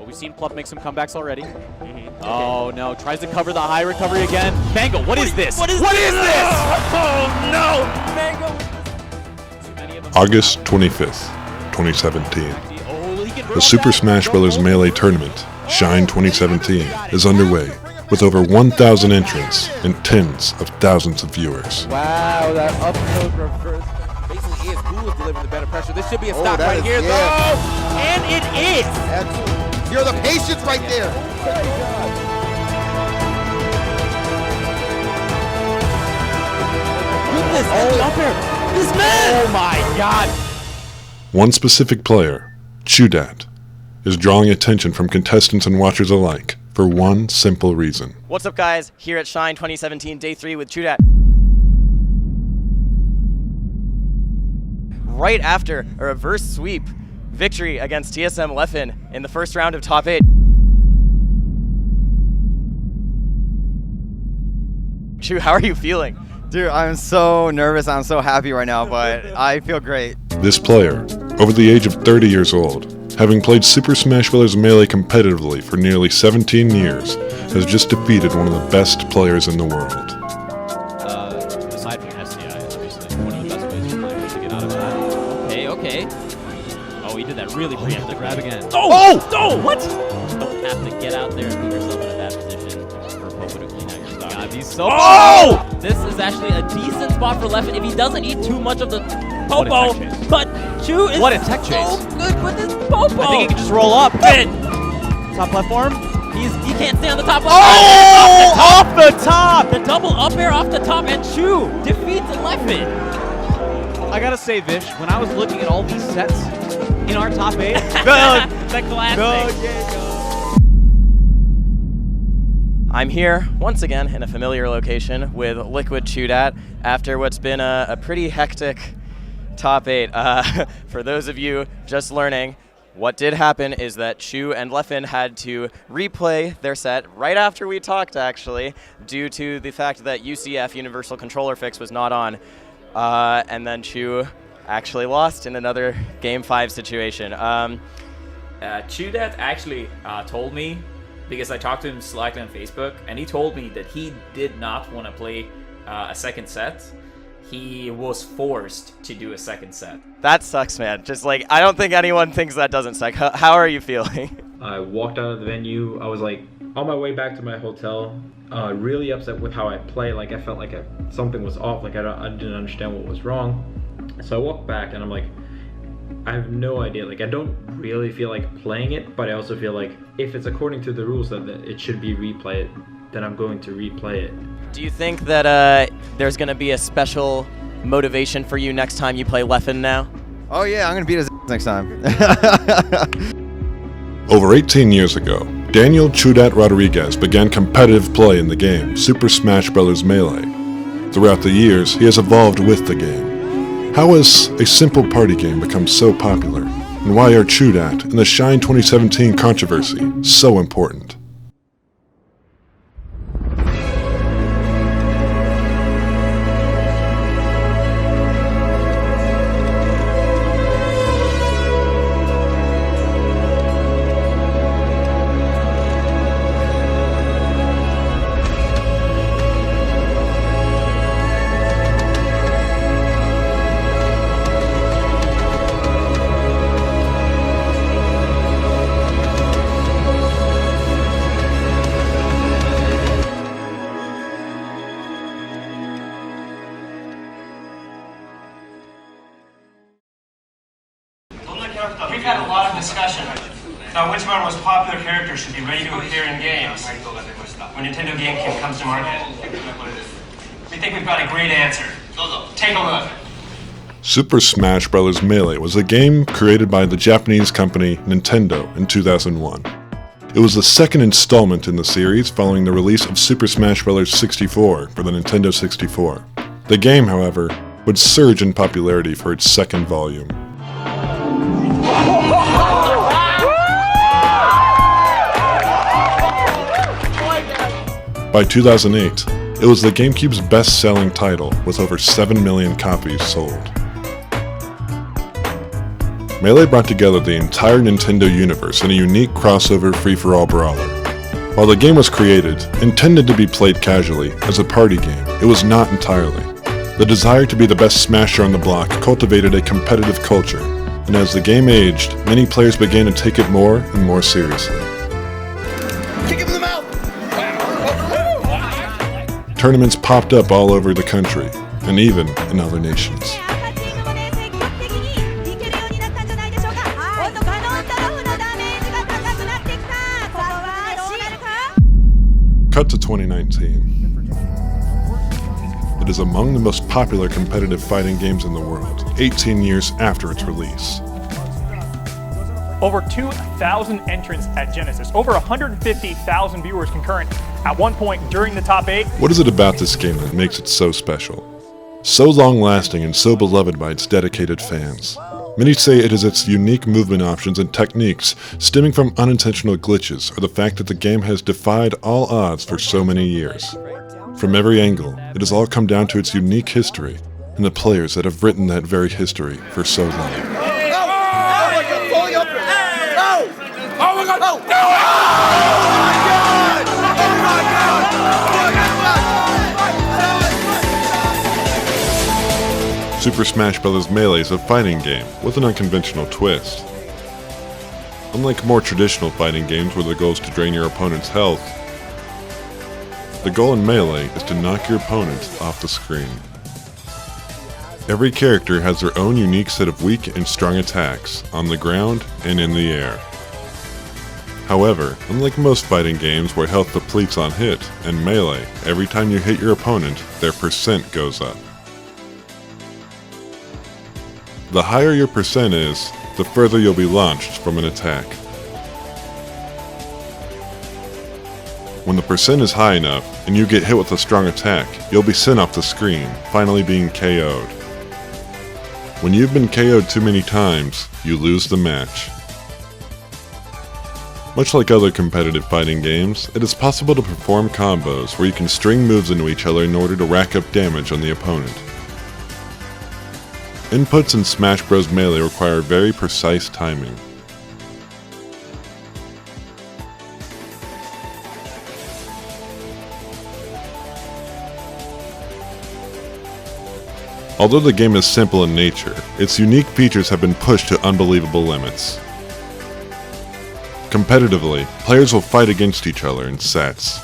but we've seen Plup make some comebacks already. Oh no, tries to cover the high recovery again. Mango, what is this? What is this? Oh no! Mango! August 25th, 2017. The Super Smash Bros. Melee Tournament, Shine 2017, is underway, with over 1,000 entrants and tens of thousands of viewers. Wow, that up tilt reverse. Basically, who is delivering the better pressure. This should be a stop that right is- here, yeah. though. And it is. Excellent. You're the patience right there. Goodness, up here. This man. Oh my god! One specific player, ChuDat, is drawing attention from contestants and watchers alike for one simple reason. What's up, guys? Here at Shine 2017, Day 3 with ChuDat. Right after a reverse sweep victory against TSM Leffen in the first round of top 8. Chu, how are you feeling? Dude, I'm so nervous. I'm so happy right now, but I feel great. This player, over the age of 30 years old, having played Super Smash Bros. Melee competitively for nearly 17 years, has just defeated one of the best players in the world. Aside from SDI, obviously, one of the best ways for players to get out of that. Okay. Oh, he did that really preemptive grab again. Oh! What? You don't have to get out there and put yourself in a bad position for Popo to clean out your stock. God, he's so This is actually a decent spot for Leffen if he doesn't eat too much of the Popo. But Chu is What a tech so chase. good with this Popo. I think he can just roll up. Top platform. He can't stay on the top. Oh! Off the top! The double up air off the top, and Chu defeats Leffen. I gotta say, Vish, when I was looking at all these sets in our top 8, The classic. I'm here once again in a familiar location with Liquid ChuDat after what's been a pretty hectic top 8. For those of you just learning, what did happen is that Chu and Leffen had to replay their set right after we talked, actually, due to the fact that UCF, Universal Controller Fix, was not on. And then Chu actually lost in another Game 5 situation. ChuDat actually told me, because I talked to him slightly on Facebook, and he told me that he did not want to play a second set. He was forced to do a second set. That sucks, man. Just like, I don't think anyone thinks that doesn't suck. How are you feeling? I walked out of the venue. I was like on my way back to my hotel, really upset with how I played. Like I felt like something was off. Like I didn't understand what was wrong. So I walked back and I'm like, I have no idea. Like I don't really feel like playing it, but I also feel like if it's according to the rules that it should be replayed, then I'm going to replay it. Do you think that there's going to be a special motivation for you next time you play Leffen now? Oh yeah, I'm gonna beat his next time. Over 18 years ago, Daniel ChuDat Rodriguez began competitive play in the game Super Smash Bros. Melee. Throughout the years, he has evolved with the game. How has a simple party game become so popular? And why are ChuDat and the Shine 2017 controversy so important? We've had a lot of discussion about which of our most popular characters should be ready to appear in games when Nintendo GameCube comes to market. We think we've got a great answer. Take a look. Super Smash Bros. Melee was a game created by the Japanese company Nintendo in 2001. It was the second installment in the series following the release of Super Smash Bros. 64 for the Nintendo 64. The game, however, would surge in popularity for its second volume. By 2008, it was the GameCube's best-selling title with over 7 million copies sold. Melee brought together the entire Nintendo universe in a unique crossover free-for-all brawler. While the game was created, intended to be played casually, as a party game, it was not entirely. The desire to be the best smasher on the block cultivated a competitive culture, and as the game aged, many players began to take it more and more seriously. Kick him in the mouth! Tournaments popped up all over the country, and even in other nations. Cut to 2019. It is among the most popular competitive fighting games in the world, 18 years after its release. Over 2,000 entrants at Genesis, over 150,000 viewers concurrent at one point during the top 8. What is it about this game that makes it so special? So long-lasting and so beloved by its dedicated fans. Many say it is its unique movement options and techniques stemming from unintentional glitches or the fact that the game has defied all odds for so many years. From every angle, it has all come down to its unique history and the players that have written that very history for so long. Super Smash Bros. Melee is a fighting game with an unconventional twist. Unlike more traditional fighting games where the goal is to drain your opponent's health, the goal in Melee is to knock your opponent off the screen. Every character has their own unique set of weak and strong attacks on the ground and in the air. However, unlike most fighting games where health depletes on hit, in Melee, every time you hit your opponent, their percent goes up. The higher your percent is, the further you'll be launched from an attack. When the percent is high enough, and you get hit with a strong attack, you'll be sent off the screen, finally being KO'd. When you've been KO'd too many times, you lose the match. Much like other competitive fighting games, it is possible to perform combos where you can string moves into each other in order to rack up damage on the opponent. Inputs in Smash Bros. Melee require very precise timing. Although the game is simple in nature, its unique features have been pushed to unbelievable limits. Competitively, players will fight against each other in sets.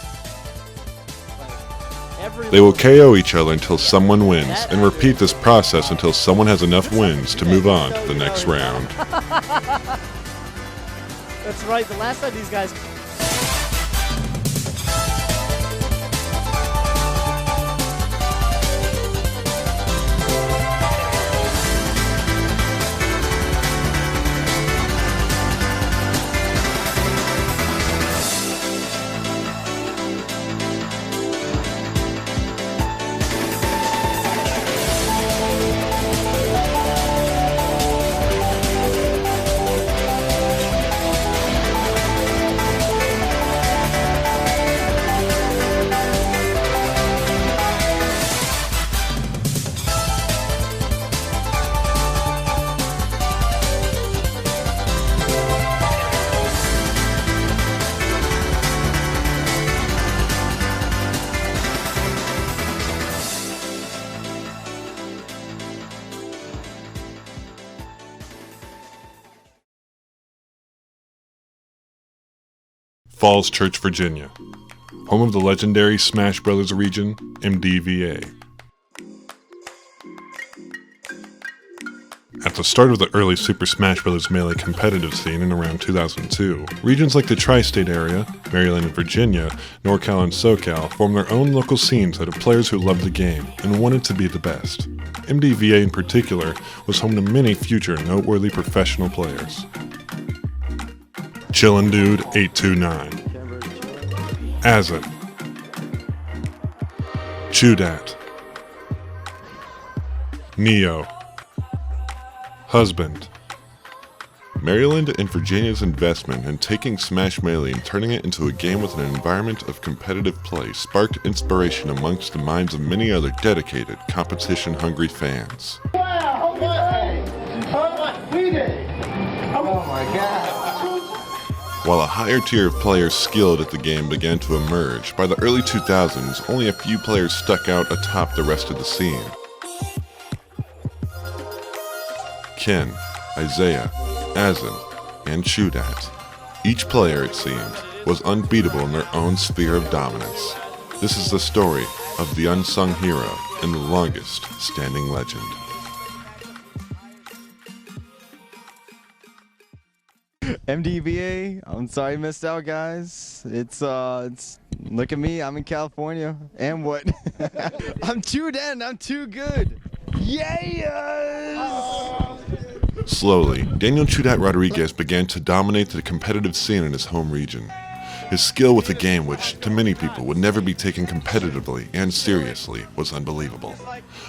They will KO each other until someone wins, and repeat this process until someone has enough wins to move on to the next round. That's right, the last time these guys... Falls Church, Virginia, home of the legendary Smash Bros. Region, MDVA. At the start of the early Super Smash Bros. Melee competitive scene in around 2002, regions like the Tri-State area, Maryland and Virginia, NorCal and SoCal formed their own local scenes out of players who loved the game and wanted to be the best. MDVA in particular was home to many future noteworthy professional players. Chillin' Dude 829, Azit, ChuDat, Neo, Husband. Maryland and Virginia's investment in taking Smash Melee and turning it into a game with an environment of competitive play sparked inspiration amongst the minds of many other dedicated, competition-hungry fans. Wow, okay. We did. my God. While a higher tier of players skilled at the game began to emerge, by the early 2000s, only a few players stuck out atop the rest of the scene. Ken, Isaiah, Azin, and ChuDat. Each player, it seemed, was unbeatable in their own sphere of dominance. This is the story of the unsung hero and the longest standing legend. MDBA, I'm sorry you missed out, guys. It's look at me, I'm in California. And what? I'm ChuDat and I'm too good. Yeah! Slowly, Daniel ChuDat Rodriguez began to dominate the competitive scene in his home region. His skill with the game, which to many people would never be taken competitively and seriously, was unbelievable.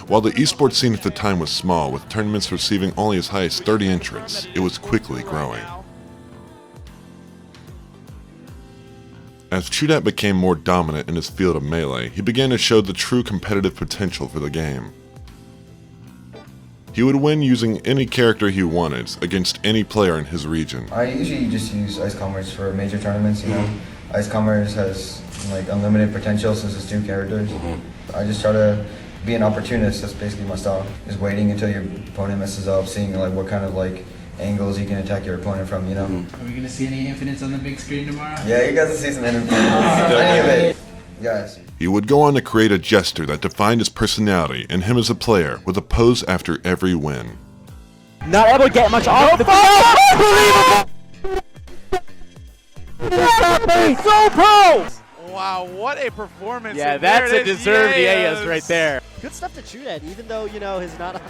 While the esports scene at the time was small, with tournaments receiving only as high as 30 entrants, it was quickly growing. As ChuDat became more dominant in his field of melee, he began to show the true competitive potential for the game. He would win using any character he wanted against any player in his region. I usually just use Ice Commerce for major tournaments, you know. Ice Commerce has like unlimited potential since it's 2 characters. I just try to be an opportunist, that's basically my style. Just waiting until your opponent messes up, seeing like what kind of like angles you can attack your opponent from, you know. Are we gonna see any infinites on the big screen tomorrow? Yeah, you guys will see some infinites. Plenty of it. Yes. He would go on to create a jester that defined his personality and him as a player, with a pose after every win. Not able to get much off the Unbelievable! So pro! Wow, what a performance. Yeah, and that's there a it is. deserved Yes. Yaez right there. Good stuff to ChuDat, even though, you know, he's not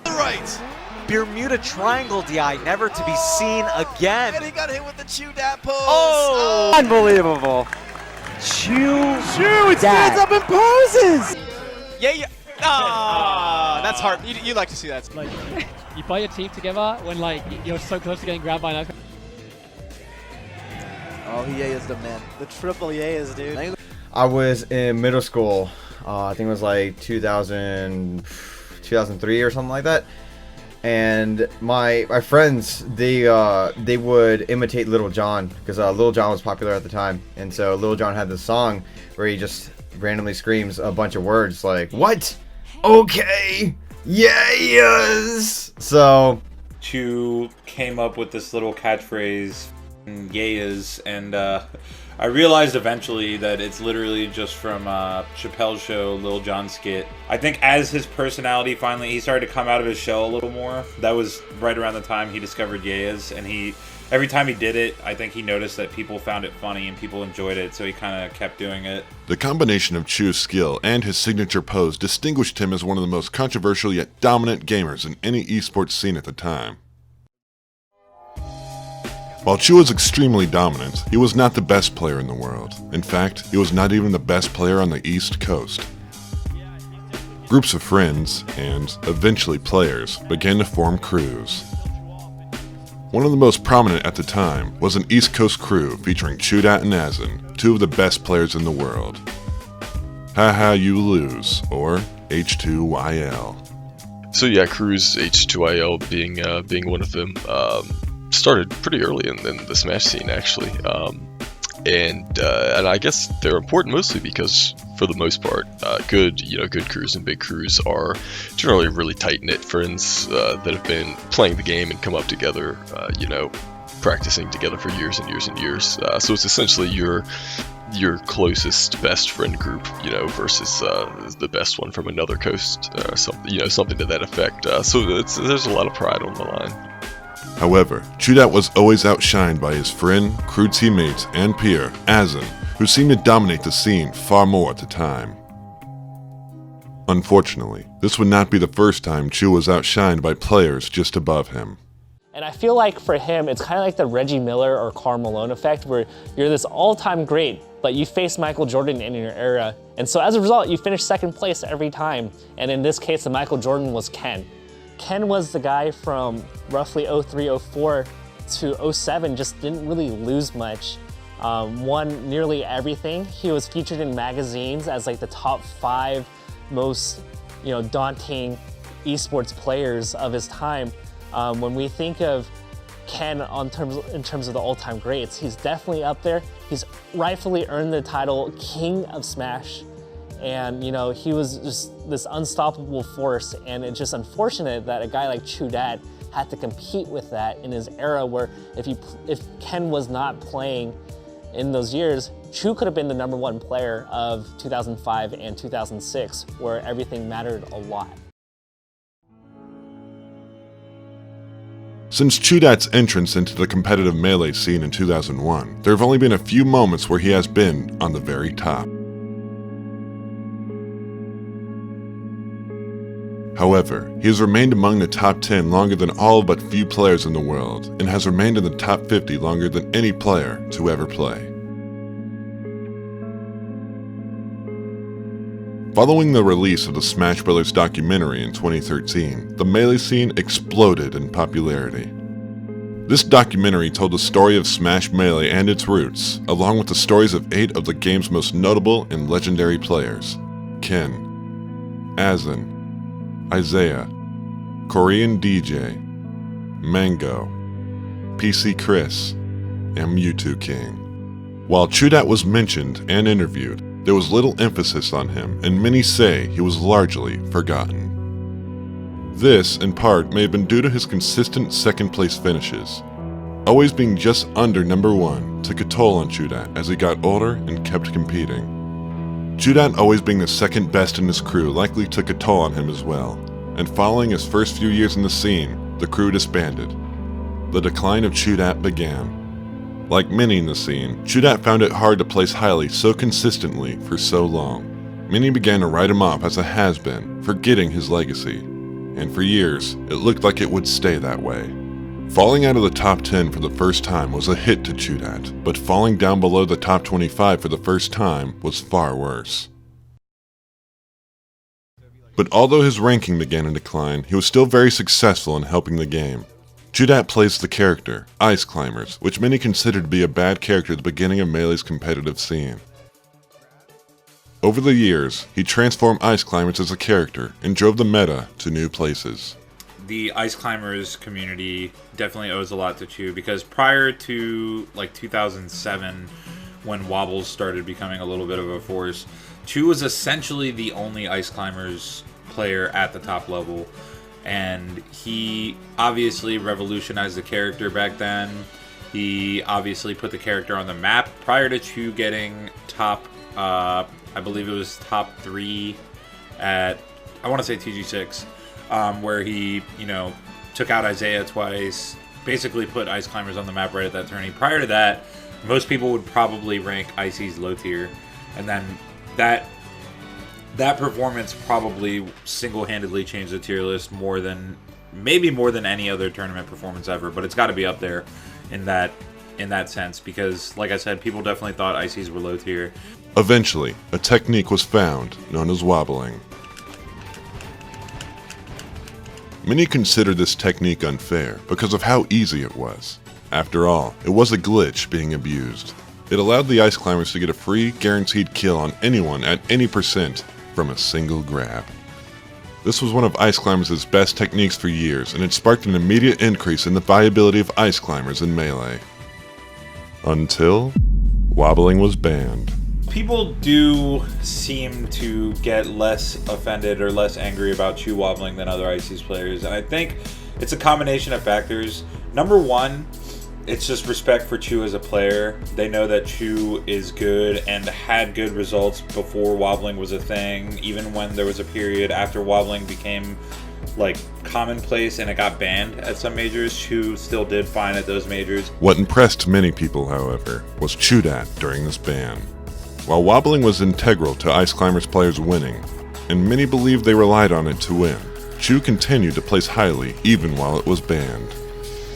Right. Bermuda Triangle DI, never to be seen again. And he got hit with the ChuDat pose. Oh! Unbelievable. He stands up and poses! Yeah. Ah, that's hard. You like to see that. Like, you buy your team together when like you're so close to getting grabbed by an. Oh, he is the man. The triple Yaez, dude. I was in middle school. I think it was like 2003 or something like that. And my friends, they would imitate Little John, because Little John was popular at the time. And so Little John had this song where he just randomly screams a bunch of words like, "What? Okay, yes." So Chu came up with this little catchphrase, "Yaez," and I realized eventually that it's literally just from Chappelle's show, Lil Jon skit. I think as his personality finally, he started to come out of his shell a little more. That was right around the time he discovered Yaez, and every time he did it, I think he noticed that people found it funny and people enjoyed it, so he kind of kept doing it. The combination of Chu's skill and his signature pose distinguished him as one of the most controversial yet dominant gamers in any esports scene at the time. While Chu was extremely dominant, he was not the best player in the world. In fact, he was not even the best player on the East Coast. Groups of friends, and eventually players, began to form crews. One of the most prominent at the time was an East Coast crew featuring ChuDat and Azin, 2 of the best players in the world. Haha You Lose, or H2YL. So yeah, Crew's H2IL being one of them. Started pretty early in the Smash scene, actually, and I guess they're important mostly because, for the most part, good crews and big crews are generally really tight-knit friends that have been playing the game and come up together, practicing together for years and years and years. So it's essentially your closest best friend group, versus the best one from another coast, something to that effect. So there's a lot of pride on the line. However, ChuDat was always outshined by his friend, crew teammate, and peer, Azin, who seemed to dominate the scene far more at the time. Unfortunately, this would not be the first time Chu was outshined by players just above him. And I feel like for him, it's kind of like the Reggie Miller or Karl Malone effect, where you're this all-time great, but you face Michael Jordan in your era. And so as a result, you finish second place every time. And in this case, the Michael Jordan was Ken. Ken was the guy from roughly 03, 04 to 07, just didn't really lose much. Won nearly everything. He was featured in magazines as like the top 5 most, daunting esports players of his time. When we think of Ken in terms of the all-time greats. He's definitely up there. He's rightfully earned the title King of Smash. And you know, he was just this unstoppable force, and it's just unfortunate that a guy like ChuDat had to compete with that in his era where if Ken was not playing in those years, Chu could have been the #1 player of 2005 and 2006, where everything mattered a lot. Since ChuDat's entrance into the competitive Melee scene in 2001, there have only been a few moments where he has been on the very top. However, he has remained among the top 10 longer than all but few players in the world, and has remained in the top 50 longer than any player to ever play. Following the release of the Smash Bros. Documentary in 2013, the Melee scene exploded in popularity. This documentary told the story of Smash Melee and its roots, along with the stories of 8 of the game's most notable and legendary players: Ken, Azen, Isaiah, Korean DJ, Mango, PC Chris, and Mewtwo King. While ChuDat was mentioned and interviewed, there was little emphasis on him, and many say he was largely forgotten. This, in part, may have been due to his consistent second-place finishes. Always being just under #1 took a toll on ChuDat as he got older and kept competing. ChuDat always being the second best in his crew likely took a toll on him as well, and following his first few years in the scene, the crew disbanded. The decline of ChuDat began. Like many in the scene, ChuDat found it hard to place highly so consistently for so long. Many began to write him off as a has-been, forgetting his legacy, and for years, it looked like it would stay that way. Falling out of the top 10 for the first time was a hit to ChuDat, but falling down below the top 25 for the first time was far worse. But although his ranking began to decline, he was still very successful in helping the game. ChuDat plays the character, Ice Climbers, which many consider to be a bad character at the beginning of Melee's competitive scene. Over the years, he transformed Ice Climbers as a character and drove the meta to new places. The Ice Climbers community definitely owes a lot to Chu, because prior to like 2007, when Wobbles started becoming a little bit of a force, Chu was essentially the only Ice Climbers player at the top level, and he obviously revolutionized the character back then. He obviously put the character on the map prior to Chu getting top, I believe it was top 3 at, I want to say TG6, where he, you know, took out Isaiah twice, basically put Ice Climbers on the map right at that tourney. Prior to that, most people would probably rank Icy's low tier, and then that performance probably single-handedly changed the tier list maybe more than any other tournament performance ever, but it's got to be up there in that sense, because like I said, people definitely thought Icy's were low tier. Eventually, a technique was found known as wobbling. Many considered this technique unfair because of how easy it was. After all, it was a glitch being abused. It allowed the Ice Climbers to get a free, guaranteed kill on anyone at any percent from a single grab. This was one of Ice Climbers' best techniques for years, and it sparked an immediate increase in the viability of Ice Climbers in Melee. Until wobbling was banned. People do seem to get less offended or less angry about Chu wobbling than other Icy's players, and I think it's a combination of factors. Number one, it's just respect for Chu as a player. They know that Chu is good and had good results before wobbling was a thing. Even when there was a period after wobbling became like commonplace and it got banned at some majors, Chu still did fine at those majors. What impressed many people, however, was ChuDat during this ban. While wobbling was integral to Ice Climbers players winning, and many believed they relied on it to win, Chu continued to place highly even while it was banned.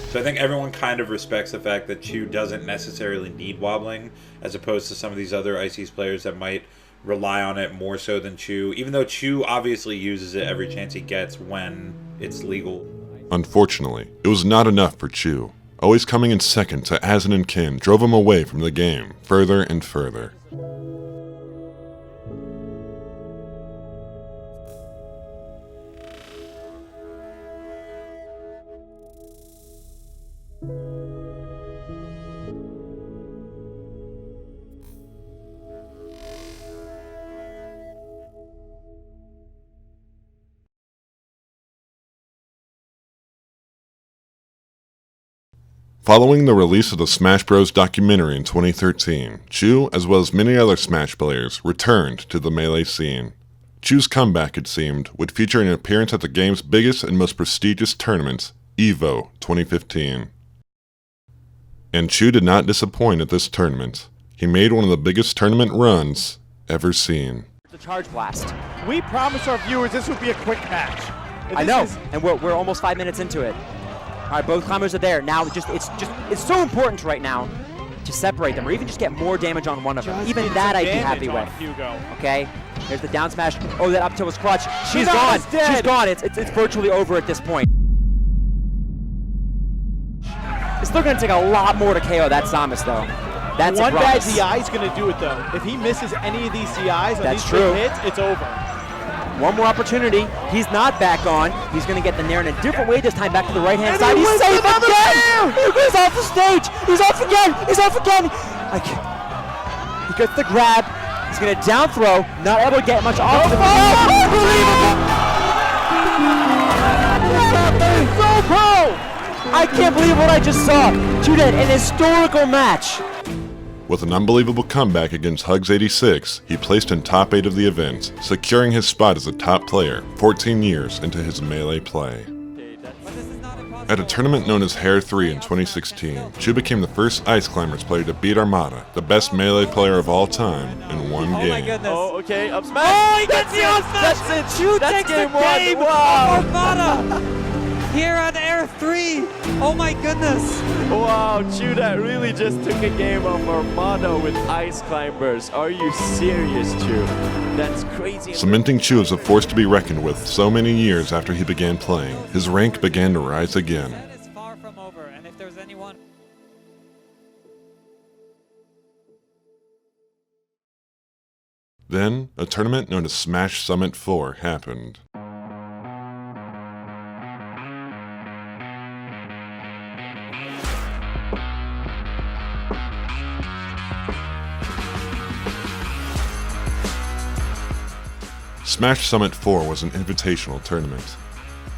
So I think everyone kind of respects the fact that Chu doesn't necessarily need wobbling, as opposed to some of these other Icy's players that might rely on it more so than Chu, even though Chu obviously uses it every chance he gets when it's legal. Unfortunately, it was not enough for Chu. Always coming in second to Azen and Ken drove him away from the game further and further. Following the release of the Smash Bros. Documentary in 2013, Chu, as well as many other Smash players, returned to the Melee scene. Chu's comeback, it seemed, would feature an appearance at the game's biggest and most prestigious tournament, EVO 2015. And Chu did not disappoint at this tournament. He made one of the biggest tournament runs ever seen. The charge blast. We promised our viewers this would be a quick match. I know, and we're almost 5 minutes into it. All right, both climbers are there. Now it's so important right now to separate them, or even just get more damage on one of them. Even that I'd be happy with. Okay, there's the down smash. Oh, that up tilt was clutch. She's gone. She's gone. It's virtually over at this point. It's still gonna take a lot more to KO that Samus though. That's one a bad promise. DI is gonna do it though. If he misses any of these DIs on That's these true. big hits, it's over. One more opportunity. He's not back on. He's going to get the Nair in a different way this time, back to the right-hand And side. he He's wins safe another again! He's off the stage! He's off again! He's off again! He gets the grab. He's going to down throw. Not able to get much off of it. Unbelievable! So pro! I can't believe what I just saw. ChuDat, an historical match. With an unbelievable comeback against Hugs86, he placed in top 8 of the event, securing his spot as a top player 14 years into his Melee play. At a tournament known as Hair 3 in 2016, Chu became the first Ice Climbers player to beat Armada, the best Melee player of all time, in one game. Oh my goodness. Oh, okay, up smash. Oh, he gets the up smash! That's it. Chu That's takes game the one. game. Wow. Armada! Here on Air 3. Oh my goodness. Wow, ChuDat really just took a game of Armada with Ice Climbers. Are you serious, Chu? That's crazy. Cementing Chu as a force to be reckoned with so many years after he began playing, his rank began to rise again. That is far from over, and if there's anyone... Then, a tournament known as Smash Summit 4 happened. Smash Summit 4 was an invitational tournament.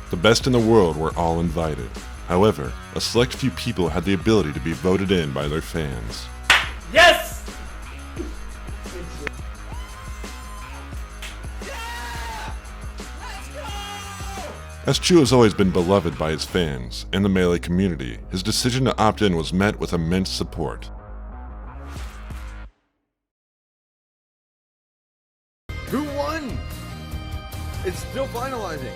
The best in the world were all invited. However, a select few people had the ability to be voted in by their fans. Yes! As Chu has always been beloved by his fans and the Melee community, his decision to opt in was met with immense support. Who won? It's still finalizing.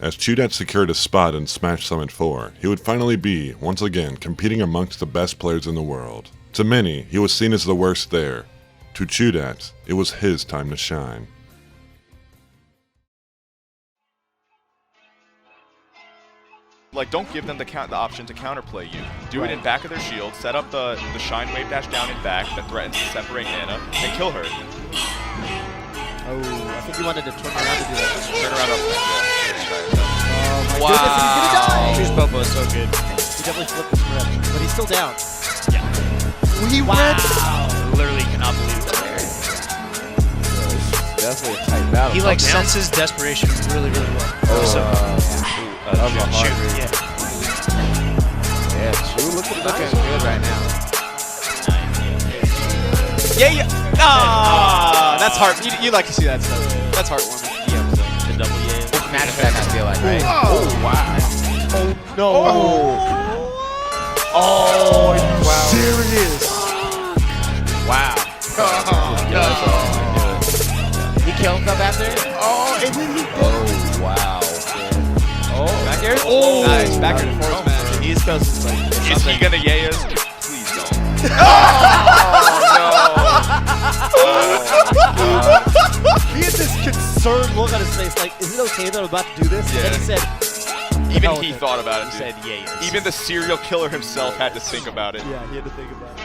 As ChuDat secured a spot in Smash Summit 4, he would finally be, once again, competing amongst the best players in the world. To many, he was seen as the worst there. To ChuDat, it was his time to shine. Like, don't give them the option to counterplay you. Do it in back of their shield, set up the Shine Wave dash down in back that threatens to separate Nana, and kill her. Oh, I think he wanted to turn around to do that. Turn around up smash, Oh my goodness, he's gonna die! Choose Bobo is so good. He definitely flipped his grip, but he's still down. Wow. Literally cannot believe that there. Definitely a tight battle. He like senses desperation really, really well. Shoot. Yeah. Yeah, Chu looking good right now. Yeah. Ah, that's heart. You like to see that stuff. That's heartwarming. The double yay. Smash back, I feel like, right? Oh, wow. Oh, no. Oh, are you serious? Wow. He killed himself after? Oh, and then he Oh, wow. Oh, back air? Oh, Nice. Back air to force man. East Coast is like, is he gonna yay us? Please don't. He had this concerned look on his face, like, is it okay that I'm about to do this? Yeah. And then he said, Even he thought about it, He dude. said yay. Even the serial killer himself had to think about it. yeah, he had to think about it.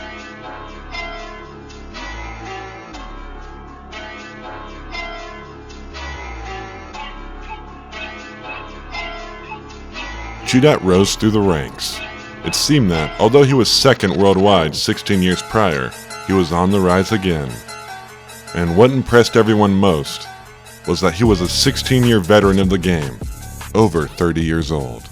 ChuDat rose through the ranks. It seemed that, although he was second worldwide 16 years prior, he was on the rise again. And what impressed everyone most was that he was a 16-year veteran of the game, over 30 years old.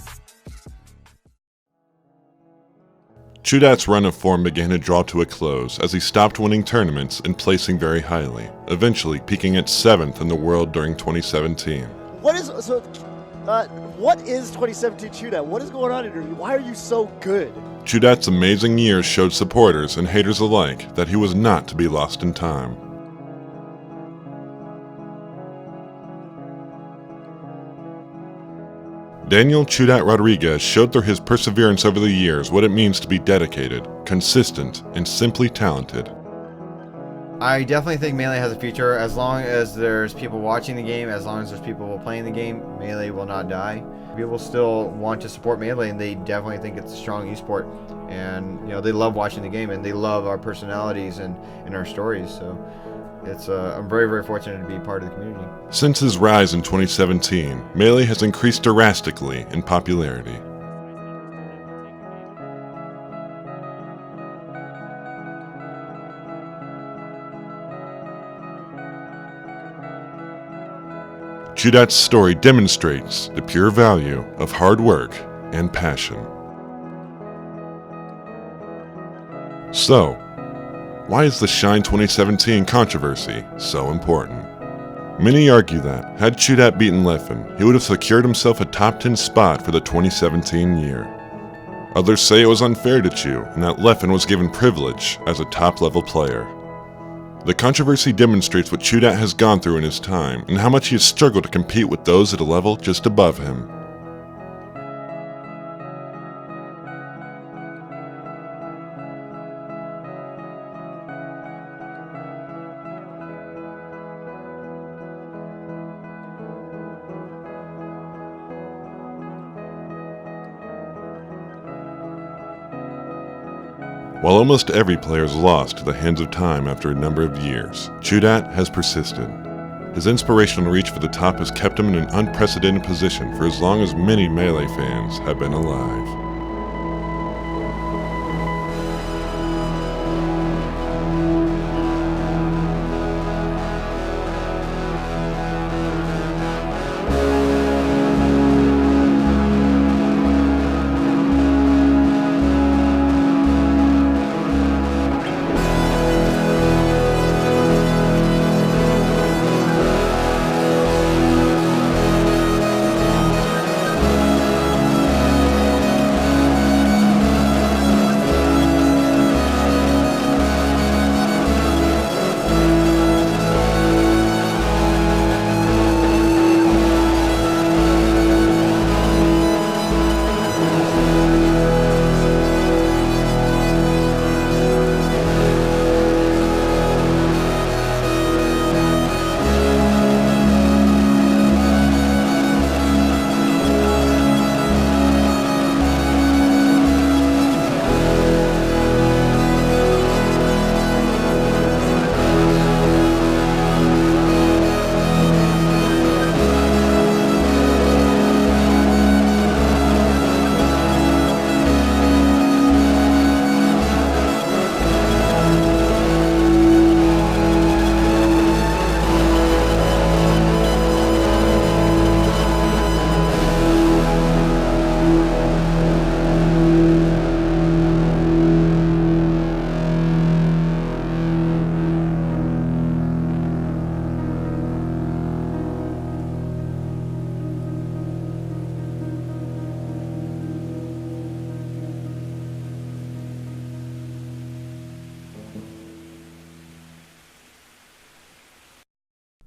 ChuDat's run of form began to draw to a close as he stopped winning tournaments and placing very highly, eventually peaking at 7th in the world during 2017. What is 2017 ChuDat? What is going on in here? Why are you so good? ChuDat's amazing years showed supporters and haters alike that he was not to be lost in time. Daniel ChuDat Rodriguez showed through his perseverance over the years what it means to be dedicated, consistent, and simply talented. I definitely think Melee has a future. As long as there's people watching the game, as long as there's people playing the game, Melee will not die. People still want to support Melee, and they definitely think it's a strong esport. And they love watching the game, and they love our personalities and our stories. So it's I'm very, very fortunate to be part of the community. Since his rise in 2017, Melee has increased drastically in popularity. ChuDat's story demonstrates the pure value of hard work and passion. So, why is the Shine 2017 controversy so important? Many argue that, had ChuDat beaten Leffen, he would have secured himself a top 10 spot for the 2017 year. Others say it was unfair to Chu, and that Leffen was given privilege as a top-level player. The controversy demonstrates what ChuDat has gone through in his time, and how much he has struggled to compete with those at a level just above him. While almost every player is lost to the hands of time after a number of years, ChuDat has persisted. His inspirational reach for the top has kept him in an unprecedented position for as long as many Melee fans have been alive.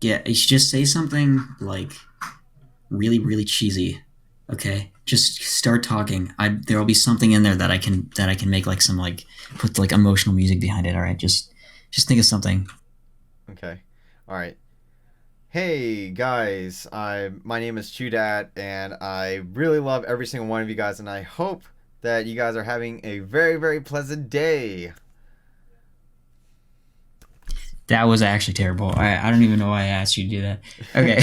Yeah, you should just say something like really, really cheesy. Okay, just start talking. There will be something in there that I can make like some put like emotional music behind it. All right, just think of something. Okay, all right. Hey guys, my name is ChuDat, and I really love every single one of you guys, and I hope that you guys are having a very, very pleasant day. That was actually terrible. I don't even know why I asked you to do that. Okay.